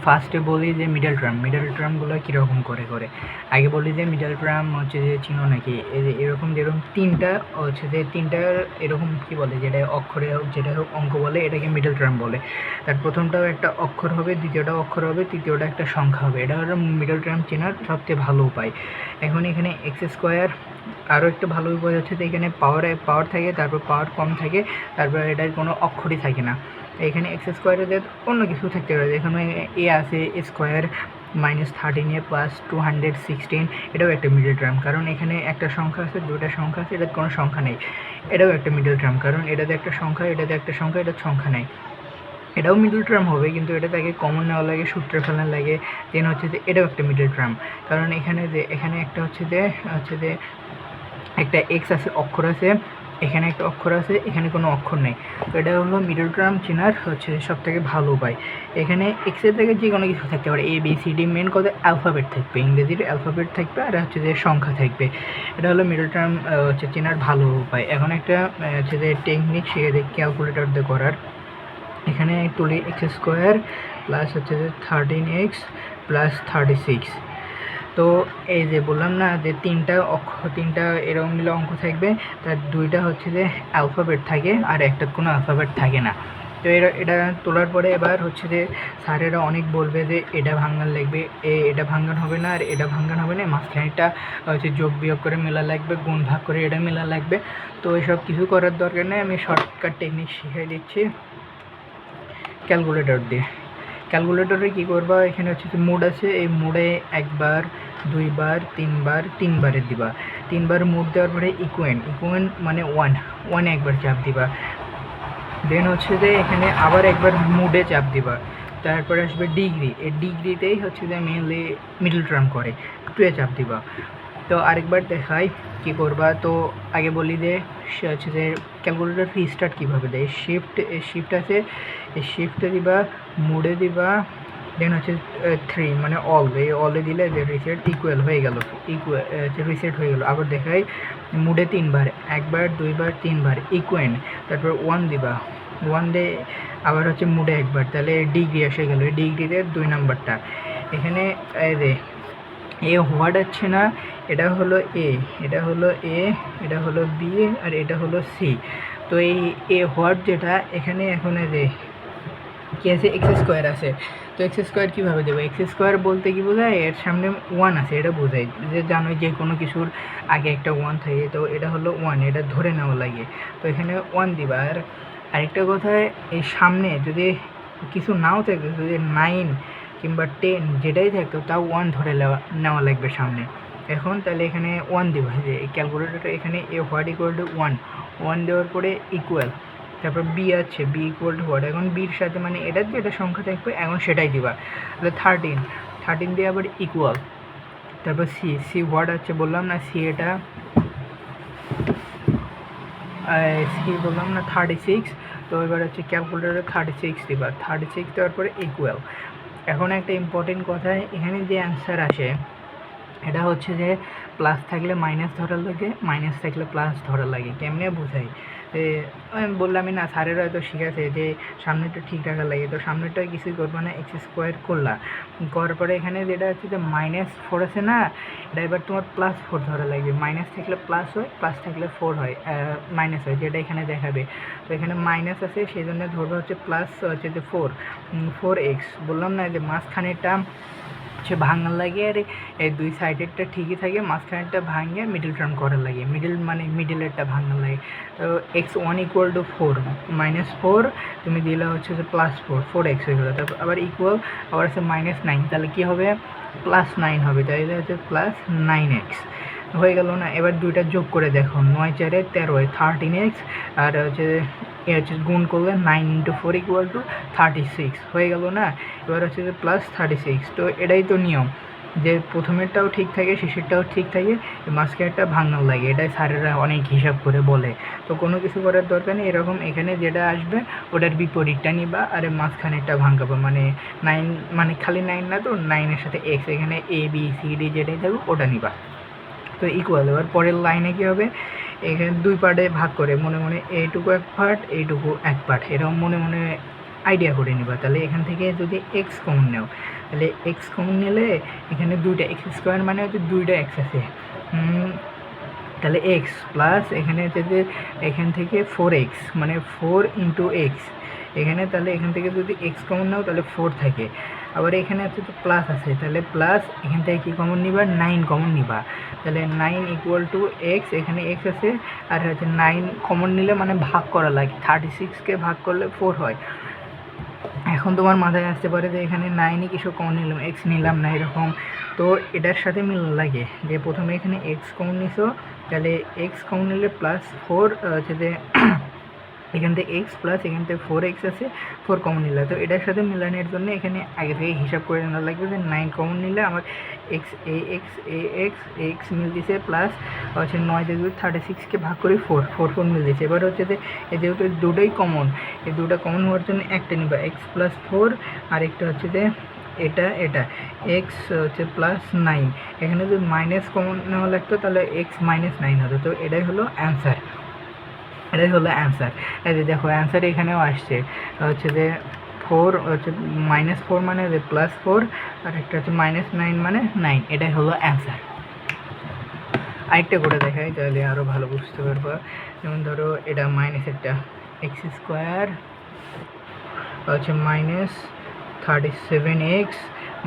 ফার্স্টে বলি যে মিডল টার্মগুলো কীরকম করে আগে বলি যে মিডল টার্ম হচ্ছে যে চিনো নাকি, এই যে এরকম যেরকম তিনটা হচ্ছে যে তিনটা এরকম কী বলে, যেটা অক্ষরে হোক যেটা হোক অঙ্ক বলে, এটাকে মিডল টার্ম বলে। তার প্রথমটাও একটা অক্ষর হবে, দ্বিতীয়টাও অক্ষর হবে, তৃতীয়টা একটা সংখ্যা হবে। এটা হলো মিডল টার্ম চেনার সবচেয়ে ভালো উপায়। এখন এখানে এক্স স্কোয়ার, আরও একটা ভালো উপায় হচ্ছে যে এখানে পাওয়ার থাকে, তারপর পাওয়ার কম থাকে, তারপর এটার কোনো অক্ষরই থাকে না। এখানে এক্স স্কোয়ারের অন্য কিছু থাকতে পারে, এখানে এ আছে স্কোয়ার -13 প্লাস 216, এটাও একটা মিডল টার্ম, কারণ এখানে একটা সংখ্যা আছে, দুটা সংখ্যা আছে, এটার কোনো সংখ্যা নেই। এটাও একটা মিডল টার্ম, কারণ এটাতে একটা সংখ্যা, এটাতে একটা সংখ্যা, এটার সংখ্যা নেই। এটাও মিডল টার্ম হবে, কিন্তু এটা তাকে কমন নেওয়া লাগে, সূত্র ফেলার লাগে। দেন হচ্ছে যে এটাও একটা মিডল টার্ম, কারণ এখানে একটা হচ্ছে যে একটা এক্স আছে, অক্ষর আছে, এখানে একটা অক্ষর আছে, এখানে কোনো অক্ষর নেই। তো এটা হলো মিডল টার্ম চেনার হচ্ছে সবথেকে ভালো উপায়। এখানে এক্সের থেকে যে কোনো কিছু থাকতে পারে, ABCD, মেন কথা অ্যালফাবেট থাকবে, ইংরেজির অ্যালফাবেট থাকবে, আর হচ্ছে যে সংখ্যা থাকবে। এটা হলো মিডল টার্ম হচ্ছে চেনার ভালো উপায়। এখন একটা হচ্ছে যে টেকনিক শিখে দিই ক্যালকুলেটর দিয়ে করার। এখানে তুলি এক্স স্কোয়ার প্লাস হচ্ছে যে 13x প্লাস 36। তো এই যে বললাম না যে তিনটা এরকম মিলে অঙ্ক থাকবে, তার দুইটা হচ্ছে যে অ্যালফাবেট থাকে আর একটা কোনো অ্যালফাবেট থাকে না। তো এটা তোলার পরে এবার হচ্ছে যে স্যারেরা অনেক বলবে যে এটা ভাঙান লাগবে, এটা ভাঙান হবে না, আর এটা ভাঙান হবে না, মাঝখানেটা হচ্ছে যোগ বিয়োগ করে মেলা লাগবে, গুণ ভাগ করে এটা মেলা লাগবে। তো এসব কিছু করার দরকার নেই, আমি শর্টকাট টেকনিক শিখিয়ে দিচ্ছি ক্যালকুলেটর দিয়ে। ক্যালকুলেটরে কী করবা, এখানে হচ্ছে যে মোড আছে, এই মোডে একবার, দুইবার, তিনবারে দিবা। তিনবার মোড দেওয়ার পরে ইকুয়েন মানে ওয়ান একবার চাপ দিবা। দেন হচ্ছে যে এখানে আবার একবার মোডে চাপ দিবা। তারপরে আসবে ডিগ্রি, এই ডিগ্রিতেই হচ্ছে যে মেনলি মিডল টার্ম করে, 2 চাপ দিবা। তো আরেকবার দেখাই কী করবা। তো আগে বলি যে সে হচ্ছে যে ক্যালকুলেটর রিস্টার্ট কীভাবে দেয়। শিফট আছে, এই শিফটে দিবা, মোডে দিবা, দেন হচ্ছে 3 মানে অলে দিলে যে রিসেট ইকুয়াল হয়ে গেল, রিসেট হয়ে গেল। আবার দেখাই, মোডে 3বার, একবার, দুইবার, তিনবার, ইকুয়েন, তারপর 1 দিবা, 1 দিয়ে আবার হচ্ছে মোডে একবার, তাহলে ডিগ্রি এসে গেল। ডিগ্রিতে 2 নাম্বারটা এখানে এ হোয়াট আছে না, এটা হলো এ, এটা হলো এ, এটা হলো বি, আর এটা হলো সি। তো এই এ হোয়াট যেটা এখানে, এখন যে কী আছে, এক্স স্কোয়ার আছে। তো এক্স স্কোয়ার কীভাবে দেবো, এক্স স্কোয়ার বলতে কী বোঝায়, এর সামনে 1 আছে, এটা বোঝায় যে জানোই যে কোনো কিছুর আগে একটা 1 থাকে, তো এটা হলো 1, এটা ধরে নেওয়া লাগে। তো এখানে 1 দিবা। আর আরেকটা কথা, এই সামনে যদি কিছু নাও থাকে, যদি 9 কিংবা 10 যেটাই থাকতো, তাও 1 ধরে নেওয়া লাগবে সামনে। এখন তাহলে এখানে 1 দিবা, যে ক্যালকুলেটরটা এখানে এ হোয়াট ইকুয়াল টু 1 দেওয়ার পরে ইকুয়াল, তারপর বি আছে, বি ইকুয়াল টু হোয়াট, এখন বির সাথে মানে এটার যেটা সংখ্যা থাকবে এখন সেটাই দিবা। তাহলে 13 দিয়ে আবার ইকুয়াল, তারপর সি হোয়াট আছে বললাম না, সি এটা সি বললাম না 36। তো এবার হচ্ছে ক্যালকুলেটরে 36 দিবা, 36 দেওয়ার পরে ইকুয়াল। এখন একটা ইম্পর্টেন্ট কথা, এখানে যে অ্যান্সার আসে এটা হচ্ছে যে প্লাস থাকলে মাইনাস ধরা লাগে, মাইনাস থাকলে প্লাস ধরা লাগে। কেমনে বোঝাই, আমি বললামই না, স্যারের হয়তো শিখাছে যে সামনেটা ঠিক রাখার লাগে। তো সামনেটা কিছুই করবো না, এক্স স্কোয়ার করলা, করার পরে এখানে যেটা হচ্ছে যে -4 আছে না, এটা এবার তোমার +4 ধরা লাগবে। মাইনাস থাকলে প্লাস হয়, প্লাস থাকলে 4 হয়, মাইনাস হয়, যেটা এখানে দেখাবে। তো এখানে মাইনাস আছে, সেই জন্য ধরবো হচ্ছে প্লাস হচ্ছে যে 4x। বললাম না যে মাঝখানেরটা হচ্ছে ভাঙার লাগে, আর এই দুই সাইডেরটা ঠিকই থাকে, মাঝখানেরটা ভাঙিয়ে মিডল টার্ম করার লাগে, মিডলেরটা ভাঙার লাগে। তো x1 ইকুয়াল টু 4, -4 তুমি দিলে হচ্ছে যে +4x হয়ে গেলো। তারপর আবার ইকুয়াল, আবার আছে -9, তাহলে কী হবে, +9 হবে, তাহলে হচ্ছে +9x হয়ে গেল না। এবার দুইটা যোগ করে দেখো, 9 4 13, 13x, আর হচ্ছে গুণ করলে 9 × 4 ইকুয়াল টু 36 হয়ে গেল না। এবার হচ্ছে যে +36। তো এটাই তো নিয়ম, যে প্রথমেরটাও ঠিক থাকে, শেষেরটাও ঠিক থাকে, মাঝখানেরটা ভাঙার লাগে। এটাই স্যারেরা অনেক হিসাব করে বলে। তো কোনো কিছু করার দরকার নেই, এরকম এখানে যেটা আসবে ওটার বিপরীতটা নিবা, আর মাঝখানেরটা ভাঙাবো, মানে 9 মানে খালি 9 না, তো 9-এর সাথে x, এখানে ABCD যেটাই থাকবে ওটা নিবা। তো ইকুয়াল, এবার পরের লাইনে কী হবে, এখানে 2 পার্টে ভাগ করে মনে মনে এইটুকু এক পার্ট, এইটুকু এক পার্ট, এরকম মনে মনে আইডিয়া করে নিবা। তাহলে এখান থেকে যদি এক্স কমন নেও, তাহলে এক্স কমন নিলে এখানে দুইটা এক্স স্কোয়ার মানে হচ্ছে দুইটা এক্স আছে, তাহলে এক্স প্লাস এখানে হচ্ছে যে এখান থেকে 4x মানে 4 ইন্টু এক্স এখানে, তাহলে এখান থেকে যদি এক্স কমন নাও তাহলে 4 থাকে। আবার এখানে হচ্ছে তো প্লাস আছে, তাহলে প্লাস এখান থেকে কী কমন নিবা, 9 কমন নিবা। তাহলে 9 ইকুয়াল টু এক্স, এখানে এক্স আছে আর হচ্ছে 9 কমন নিলে মানে ভাগ করা লাগে, 36কে ভাগ করলে 4 হয়। এখন তোমার মাথায় আসতে পারে যে এখানে 9ই কিছু কমন নিলাম, এক্স নিলাম না এরকম, তো এটার সাথে মিল লাগে যে প্রথমে এখানে এক্স কমন নিছো, তাহলে এক্স কমন নিলে প্লাস 4 হচ্ছে যে এখান থেকে এক্স প্লাস এখান থেকে 4x আছে, 4 কমন নিলে, তো এটার সাথে মিলানোর জন্য এখানে আগে থেকে হিসাব করে নেওয়া লাগবে যে 9 কমন নিলে আমার এক্স মিল দিছে, প্লাস হচ্ছে 9 দিয়ে যদি 36কে ভাগ করি 4 মিল দিছে। এবার হচ্ছে যে যেহেতু দুটোই কমন, এই দুটো কমন হওয়ার জন্য একটা নিবা এক্স প্লাস 4, আর একটা হচ্ছে যে এটা এক্স হচ্ছে প্লাস 9, এখানে যদি মাইনাস কমন নেওয়া লাগতো তাহলে এক্স মাইনাস 9 হতো। তো এটাই হলো অ্যান্সার, এটাই হলো অ্যান্সার। এই যে দেখো অ্যান্সার এখানেও আসছে হচ্ছে যে 4 হচ্ছে -4 মানে যে +4, আর একটা হচ্ছে -9 মানে 9, এটাই হলো অ্যান্সার। আরেকটা করে দেখাই তাহলে আরও ভালো বুঝতে পারবা। যেমন ধরো এটা মাইনাসেরটা এক্স স্কোয়ার হচ্ছে -37x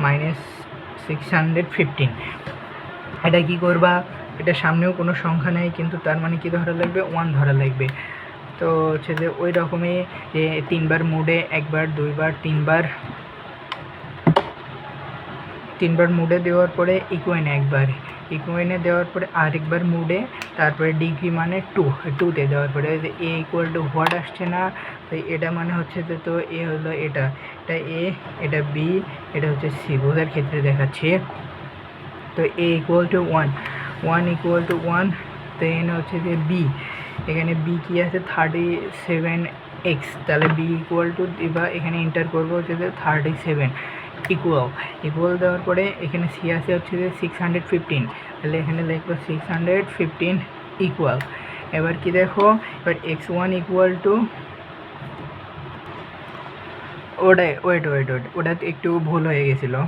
-615, এটা কি করবা, এটা সামনেও কোনো সংখ্যা নেই কিন্তু তার মানে কি ধরা লাগবে, 1 ধরা লাগবে। তো হচ্ছে যে ওই রকমই যে 3বার মুডে, একবার দুইবার তিনবার মুডে দেওয়ার পরে ইকুয়েনে একবার, ইকুয়েনে দেওয়ার পরে আরেকবার মুডে, তারপরে ডিগ্রি মানে 2তে দেওয়ার পরে যে এ ইকুয়াল টু হোয়াট আসছে না, তো এটা মানে হচ্ছে যে তো এ হলো এটা এ, এটা বি, এটা হচ্ছে সি, বোঝার ক্ষেত্রে দেখাচ্ছি। তো এ ইকুয়াল টু 1 ইকুয়াল টু 1, দেন হচ্ছে যে বি, এখানে বি কি আছে 37x, তাহলে বি ইকুয়াল টু দিবা, এখানে এন্টার করবো হচ্ছে যে 37 ইকুয়াল দেওয়ার পরে এখানে সি আছে হচ্ছে যে 615, তাহলে এখানে লিখবো 615 ইকুয়াল। এবার কি দেখো, এবার x1 ইকুয়াল টু ওটা একটু ভুল হয়ে গেছিলো,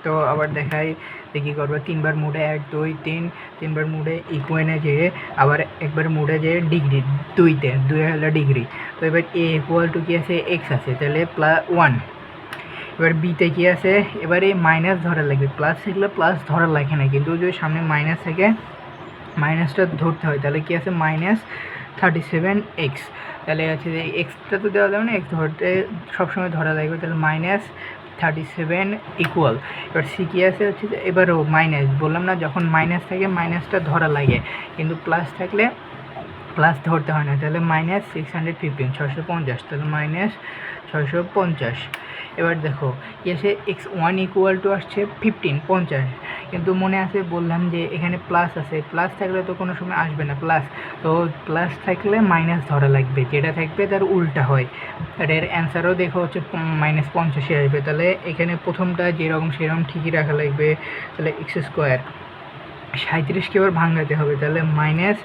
তো আবার দেখাই যে কী করবো, 3বার মুডে 1 2 3, 3বার মুডে ইকুয়েনে যেয়ে আবার একবার মুডে যেয়ে ডিগ্রি 2তে 2 হলো ডিগ্রি। তো এবার এ ইকুয়াল টু কী আছে, এক্স আছে, তাহলে +1। এবার বিতে কী আছে, এবার এই মাইনাস ধরা লাগবে, প্লাস থাকলে প্লাস ধরা লাগে না, কিন্তু যদি সামনে মাইনাস থাকে মাইনাসটা ধরতে হয়। তাহলে কী আছে -37x, তাহলে আছে যে এক্সটা তো দেওয়া যাবে না, এক্স ধরতে সবসময় ধরা লাগবে, তাহলে -37 ইকুয়াল। এবার সি কী আছে হচ্ছে যে এবারও মাইনাস, বললাম না যখন মাইনাস থাকে মাইনাসটা ধরা লাগে, কিন্তু প্লাস থাকলে প্লাস ধরতে হয় না, তাহলে -615 650, তাহলে -650। এবার দেখো কি আছে, x1 ইকুয়াল টু আসছে 50 কিন্তু মনে আছে বললাম যে এখানে প্লাস আছে, প্লাস থাকলে তো কোনো সময় আসবে না প্লাস, তো প্লাস থাকলে মাইনাস ধরা লাগবে, যেটা থাকবে তার উল্টা হয়। আর এর অ্যান্সারও দেখো হচ্ছে -50 আসবে, তাহলে এখানে প্রথমটা যেরকম সেরকম ঠিকই রাখা লাগবে। তাহলে x স্কোয়ার 37কে এবার ভাঙাতে হবে, তাহলে মাইনাস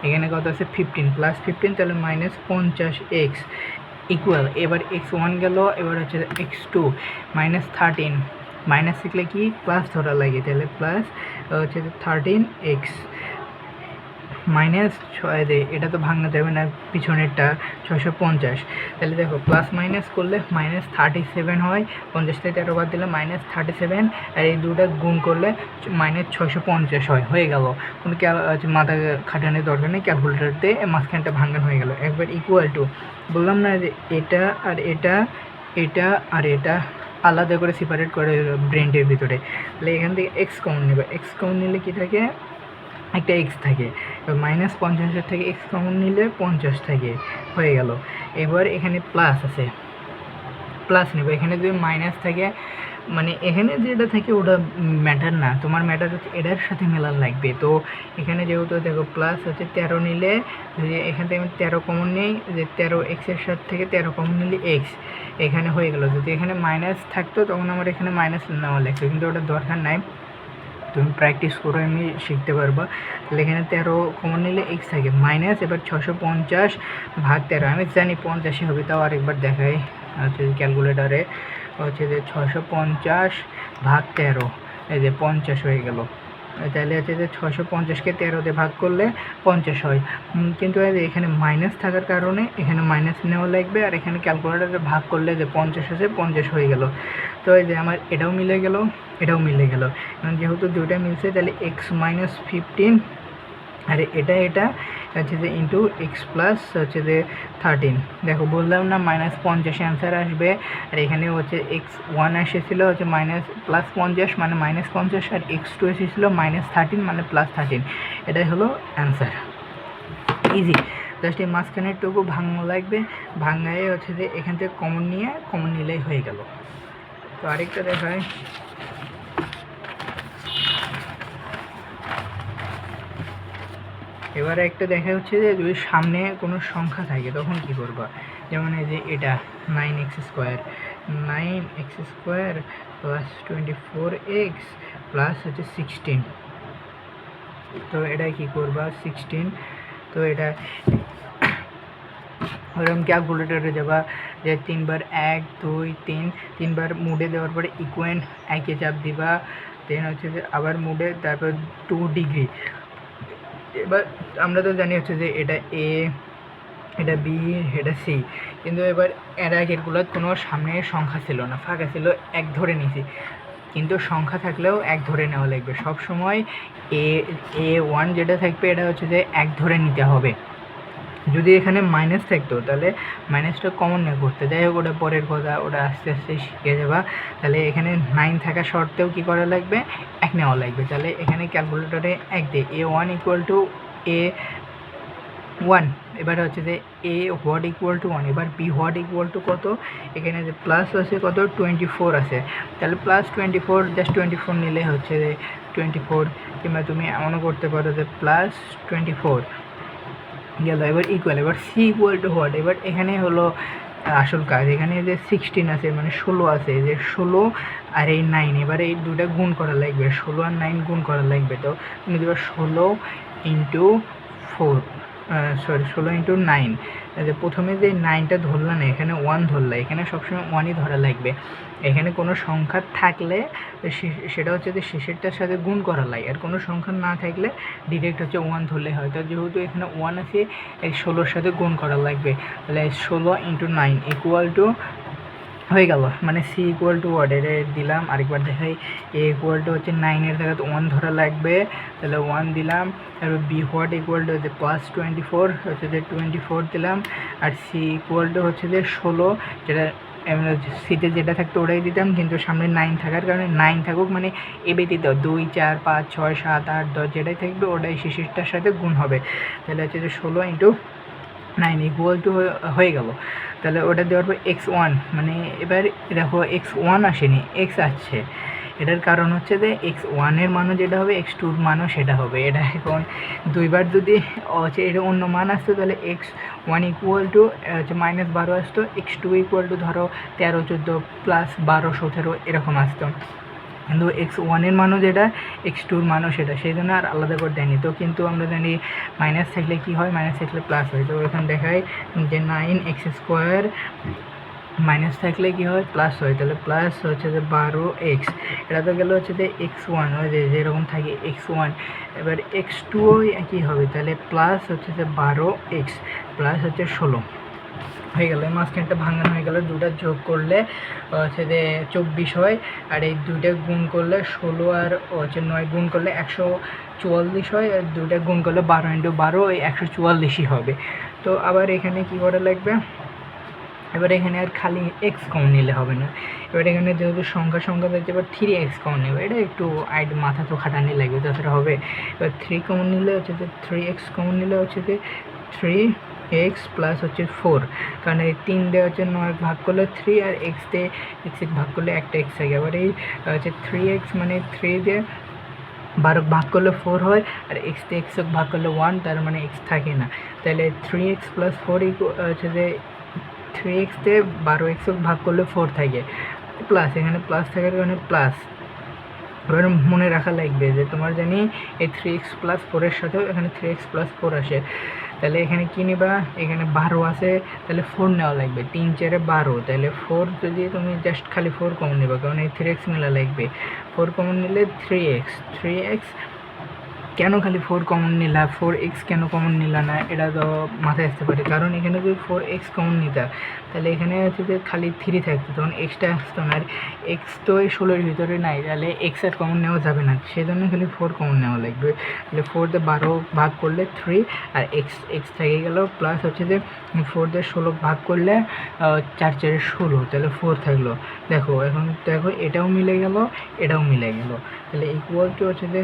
এখানে কত আছে 15 +15, তাহলে -50x ইকুয়াল। এবার x1 গেল, এবার হচ্ছে x2 -13, মাইনাস শিখলে কি প্লাস ধরা লাগে, তাহলে প্লাস হচ্ছে 13x -6 এটা তো ভাঙাতে হবে না পিছনেরটা 650, তাহলে দেখো প্লাস মাইনাস করলে -37 হয়, 50 থেকে 13 বাদ দিলে -37, আর এই দুটা গুণ করলে -650 হয়, হয়ে গেল। কোনো মাথা খাটানোর দরকার নেই, ক্যালকুলেটর দিয়ে মাঝখানটা ভাঙানো হয়ে গেল। একবার ইকুয়াল টু বললাম না যে এটা আর এটা আর এটা আলাদা করে সেপারেট করে ব্রেন্ডের ভিতরে, তাহলে এখান থেকে এক্স কমন নেবে, এক্স কমন নিলে কী থাকে, একটা এক্স থাকে, -50 থেকে এক্স কমন নিলে 50 থাকে, হয়ে গেল। এবার এখানে প্লাস আছে, প্লাস নেবে, এখানে যদি মাইনাস থাকে মানে এখানে যেটা থাকে ওটা ম্যাটার না, তোমার ম্যাটার হচ্ছে এটার সাথে মেলার লাগবে। তো এখানে যেহেতু দেখো প্লাস হচ্ছে 13 নিলে, যে এখান থেকে আমি 13 কমন নেই, যে 13 এক্সের সাথে থেকে 13 কমন নিলে এক্স, এখানে হয়ে গেল। যদি এখানে মাইনাস থাকতো তখন আমার এখানে মাইনাস নেওয়া লাগতো, কিন্তু ওটা দরকার নাই, তুমি প্র্যাকটিস করে এমনি শিখতে পারবা। তাহলে এখানে 13 কমন নিলে এক্স থাকে মাইনাস, এবার 650 ভাগ 13, আমি জানি 50 হবে, তাও আরেকবার দেখাই হচ্ছে ক্যালকুলেটারে হচ্ছে যে 650 ভাগ 13, এই যে 50 হয়ে গেল। তাহলে হচ্ছে যে 650কে 13 দিয়ে ভাগ করলে 50 হয়, কিন্তু এখানে মাইনাস থাকার কারণে এখানে মাইনাস নেওয়া লাগবে, আর এখানে ক্যালকুলেটারে ভাগ করলে যে 50 আছে 50 হয়ে গেল। তো এই যে আমার এটাও মিলে গেল, এটাও মিলে গেল। যেহেতু দুইটা মিলছে তাহলে এক্স মাইনাস 15, আর এটা হচ্ছে যে ইন্টু এক্স প্লাস হচ্ছে যে 13। দেখো বললাম না -50 অ্যান্সার আসবে, আর এখানে হচ্ছে x1 এসেছিলো হচ্ছে +50 মানে -50, আর x2 এসেছিলো -13 মানে +13। এটাই হলো অ্যান্সার, ইজি। জাস্ট এই মাঝখানের টুকু ভাঙা লাগবে, ভাঙায় হচ্ছে যে এখান থেকে কমন নিলেই হয়ে গেল। তো আরেকটা দেখায়, এবারে একটা দেখা হচ্ছে যে যদি সামনে কোনো সংখ্যা থাকে তখন কি করবা, যেমন এই যে এটা 9x square plus 24x plus হচ্ছে 16। তো এটা কি করবা 16, তো এটা ওরকম ক্যালকুলেটারে যাবা, যে 3 বার 1 2 3, 3 বার মুডে দেওয়ার পরে ইকুয়েন্ট একে চাপ দিবা, দেন হচ্ছে যে আবার মুডে, তারপর 2 ডিগ্রি। এবার আমরা তো জানি হচ্ছে যে এটা এ, এটা বি, এটা সি, কিন্তু এবার এর আগেরগুলো কোনো সামনে সংখ্যা ছিল না, ফাঁকা ছিল, এক ধরে নিছি। কিন্তু সংখ্যা থাকলেও এক ধরে নেওয়া লাগবে সব সময়। A1 যেটা থাকবে এটা হচ্ছে যে এক ধরে নিতে হবে। যদি এখানে মাইনাস থাকতো তাহলে মাইনাসটা কমন না করতে, যাই হোক ওটা পরের কথা, ওটা আস্তে আস্তে শিখে যাবা। তাহলে এখানে 9 থাকা সত্ত্বেও কী করা লাগবে, এক নেওয়া লাগবে। তাহলে এখানে ক্যালকুলেটরে এক দিয়ে A1 ইকুয়াল টু A1, এবার হচ্ছে যে A হোয়াট ইকুয়াল টু 1, এবার B হোয়াট ইকুয়াল টু কত, এখানে যে প্লাস আছে কত 24 আছে, তাহলে +24, জাস্ট 24 নিলে হচ্ছে যে 24, কিংবা তুমি এমনও করতে পারো যে +24 গেল। এবার ইকুয়াল, এবার সি ইকুয়াল টু হোয়াট, এবার এখানে হলো আসল কাজ, এখানে যে 16 আছে মানে 16 আছে, যে 16 আর এই 9, এবার এই দুটা গুণ করা লাগবে, 16 আর 9 গুণ করা লাগবে। তো তুমি দেবে 16 ইন্টু 4, 16 ইন্টু 9, যে প্রথমে যে 9টা ধরলা না, এখানে 1 ধরলা, এখানে সবসময় 1ই ধরা লাগবে। এখানে কোনো সংখ্যা থাকলে সেটা হচ্ছে যে শেষেরটার সাথে গুণ করা লাগে, আর কোনো সংখ্যা না থাকলে ডিরেক্ট হচ্ছে 1 ধরলে হয়। তো যেহেতু এখানে 1 আছে, এই 16-র সাথে গুণ করা লাগবে, তাহলে 16 ইন্টু 9 ইকুয়াল টু হয়ে গেল, মানে সি ইকুয়াল টু হোয়াট, এটা দিলাম। আরেকবার দেখাই, এ ইকুয়াল টু হচ্ছে 9-এর জায়গায় 1 ধরা লাগবে, তাহলে 1 দিলাম। তারপর বি হোয়াট ইকুয়াল টু হচ্ছে +24, হচ্ছে যে 24 দিলাম। আর সি ইকুয়াল টু হচ্ছে যে 16, যেটা সিতে যেটা থাকতো ওটাই দিতাম, কিন্তু সামনে 9 থাকার কারণে 9 থাকুক, মানে এ ব্যতীত 2 4 5 6 7 8 10 যেটাই থাকবে ওটাই শেষেরটার সাথে গুণ হবে। তাহলে হচ্ছে যে 16 ইন্টু 9 ইকুয়াল টু হয়ে গেল। তাহলে ওটা দেওয়ার পর x1, মানে এবার দেখো x1 আসেনি, x আসছে। এটার কারণ হচ্ছে যে x1-এর মানও যেটা হবে x2-র মানও সেটা হবে। এটা এখন দুইবার যদি হচ্ছে এটা অন্য মান আসতো তাহলে x1 ইকুয়াল টু হচ্ছে -12 আসতো, x2 ইকুয়াল টু ধরো 13 14 প্লাস 12 17 এরকম আসতো। কিন্তু x1-এর মানও যেটা, x2-র মানও সেটা, সেই জন্য আর আলাদা করে দেয়নি। তো কিন্তু আমরা জানি মাইনাস থাকলে কী হয়, মাইনাস থাকলে প্লাস হয়। তো এখানে দেখায় যে 9x স্কোয়ার মাইনাস থাকলে কী হয়, প্লাস হয়। তাহলে প্লাস হচ্ছে যে 12x, এটা তো গেলো হচ্ছে যে x1, ওই যে যেরকম থাকে x1। এবার x2ও একই হবে, তাহলে প্লাস হচ্ছে যে 12x প্লাস হচ্ছে 16 হয়ে গেল। এই মাঝখানটা ভাঙানো হয়ে গেল, দুটা যোগ করলে হচ্ছে যে 24 হয়, আর এই দুইটা গুণ করলে 16 আর হচ্ছে 9 গুণ করলে 144 হয়, আর দুইটা গুণ করলে 12 ইন্টু 12 ওই 144ই হবে। তো আবার এখানে কি করা লাগবে, এবার এখানে আর খালি এক্স কমন নিলে হবে না, এবার এখানে যেহেতু সংখ্যা থাকছে, এবার 3x কমন নেবে, এটা একটু মাথা তো খাটানি লাগবে, তাছাড়া হবে। এবার 3 কমন নিলে হচ্ছে যে 3x কমন নিলে হচ্ছে যে 3x প্লাস হচ্ছে 4, কারণ এই 3 দিয়ে হচ্ছে 9 ভাগ করলে 3, আর x দিয়ে x ভাগ করলে একটা x থাকে। এবার এই হচ্ছে 3x মানে 3 দিয়ে 12 ভাগ করলে 4 হয়, আর x দিয়ে x ভাগ করলে 1, তার মানে x থাকে না। তাহলে 3x প্লাস 4 হচ্ছে যে 3x দিয়ে 12x ভাগ করলে 4 থাকে, প্লাস এখানে প্লাস থাকার কারণে প্লাস। এবার মনে রাখা লাগবে যে তোমার জানি এই 3x প্লাস 4-এর সাথেও এখানে 3x প্লাস 4 আসে, তাহলে এখানে কী নিবা, এখানে 12 আছে, তাহলে 4 নেওয়া লাগবে, 3 4 12, তাহলে 4 যদি তুমি জাস্ট খালি 4 কমন নিবা, কারণ এই 3x মিলা লাগবে। 4 কমন নিলে 3x কেন খালি 4 কমন নিলা, 4x কেন কমন নিলা না, এটা তো মাথায় আসতে পারে। কারণ এখানে যদি 4x কমন নিতা তাহলে এখানে হচ্ছে যে খালি 3 থাকতো, তখন এক্সটা আসতো না, আর এক্স তো এই 16-এর ভিতরে নাই, তাহলে এক্স আর কমন নেওয়া যাবে না, সেই জন্য খালি 4 কমন নেওয়া লাগবে। তাহলে 4 দিয়ে 12 ভাগ করলে 3, আর এক্স থেকে গেল, প্লাস হচ্ছে যে 4 দিয়ে 16 ভাগ করলে 4 4 16, তাহলে 4 থাকলো। দেখো এখন দেখো এটাও মিলে গেল, এটাও মিলে গেল, তাহলে ইকুয়াল টু হচ্ছে যে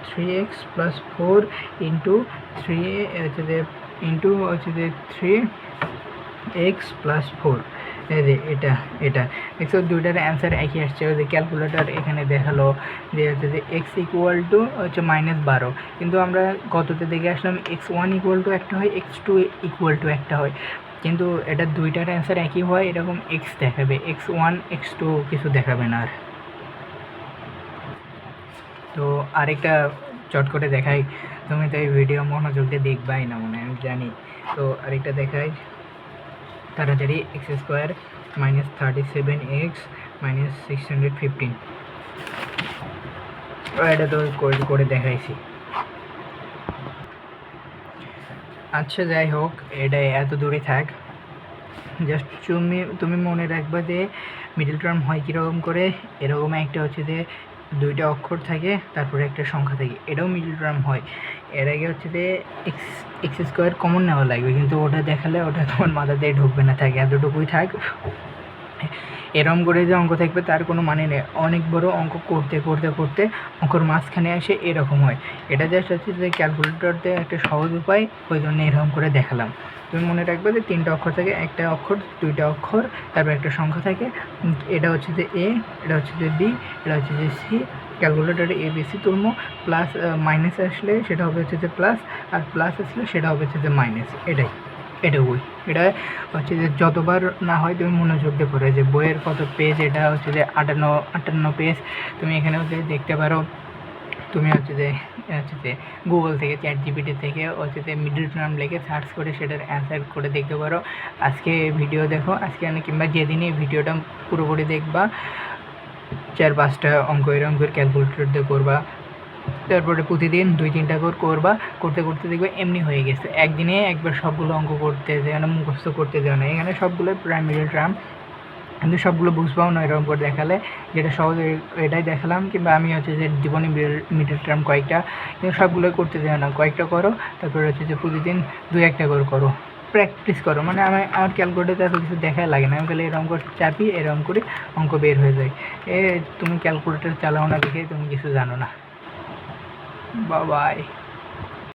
3x প্লাস 4 ইন্টু 3 হচ্ছে যে ইন্টু হচ্ছে যে 3x প্লাস 4। এটা দেখছো দুইটার অ্যান্সার একই আসছে। ওই যে ক্যালকুলেটার এখানে দেখালো যে হচ্ছে যে x ইকুয়াল টু হচ্ছে -12, কিন্তু আমরা কততে দেখে আসলাম x1 ইকুয়াল টু একটা হয়, x2 ইকুয়াল টু একটা হয়, কিন্তু এটা দুইটার অ্যান্সার একই হয়, এরকম x দেখাবে, x1 x2 কিছু দেখাবে না। আর তো আরেকটা চট করে দেখাই, তুমি তো এই ভিডিও মনোযোগ দিয়ে দেখবাই না মনে হয়, আমি জানি। তো আরেকটা দেখাই তাড়াতাড়ি, x² -37x -615, এটা তো করে দেখাইছি। আচ্ছা যাই হোক, এটা এত দূরে থাক, জাস্ট তুমি মনে রাখবা যে মিডল টার্ম হয় কীরকম করে, এরকম একটা হচ্ছে যে দুইটা অক্ষর থাকে, তারপরে একটা সংখ্যা থাকে, এটাও মিডল টার্ম হয়। এর আগে হচ্ছে যে x² কমন নেওয়া লাগবে, কিন্তু ওটা দেখালে ওটা তোমার মাথাতে ঢুকবে না, থাকে এতটুকুই থাক। এরম করে যে অঙ্ক থাকবে তার কোনো মানে নেই, অনেক বড় অঙ্ক করতে করতে করতে অঙ্কর মাঝখানে এসে এরকম হয়। এটা জাস্ট হচ্ছে যে ক্যালকুলেটরতে একটা সহজ উপায়, ওই জন্য এরকম করে দেখালাম। তুমি মনে রাখবে যে 3টা অক্ষর থাকে, একটা অক্ষর 2টা অক্ষর, তারপর একটা সংখ্যা থাকে, এটা হচ্ছে যে এ, এটা হচ্ছে যে বি, এটা হচ্ছে যে সি। ক্যালকুলেটরে ABC তুলবো, প্লাস মাইনাস আসলে সেটা হবে হচ্ছে যে প্লাস, আর প্লাস আসলে সেটা হবে হচ্ছে যে মাইনাস। এটাই এটা হচ্ছে যে যতবার না হয় তুমি মনোযোগ দিয়ে পড়ে, যে বইয়ের কত পেজ, এটা হচ্ছে যে 58 পেজ, তুমি এখানে হচ্ছে দেখতে পারো। তুমি হচ্ছে যে গুগল থেকে, ChatGPT থেকে হচ্ছে যে মিডল টার্ম লিখে সার্চ করে সেটার অ্যান্সার করে দেখতে পারো। আজকে ভিডিও দেখো, আজকে কিংবা যেদিনই ভিডিওটা পুরোপুরি দেখবা, 4-5টা অঙ্ক এরকম করে ক্যালকুলেটর দিয়ে করবা, তারপরে প্রতিদিন 2-3টা করে করবা, করতে করতে দেখবে এমনি হয়ে গেছে, একদিনে একবার সবগুলো অঙ্ক করতে যায় না, মুখস্থ করতে যায় না। এখানে সবগুলো প্রাইম মিডল টার্ম, কিন্তু সবগুলো বুঝবাও না এরকম করে দেখালে, যেটা সহজ এটাই দেখালাম, কিংবা আমি হচ্ছে যে জীবনে মিডল টার্ম কয়েকটা, কিন্তু সবগুলো করতে যায় না, কয়েকটা করো, তারপরে হচ্ছে যে প্রতিদিন 2-1টা করে করো, প্র্যাকটিস করো। মানে আমার ক্যালকুলেটারে এত কিছু দেখাই লাগে না, আমি খালি এরকম করে চাপি, এরকম করে অঙ্ক বের হয়ে যায়। তুমি ক্যালকুলেটার চালাও না দেখে তুমি কিছু জানো না। বাই।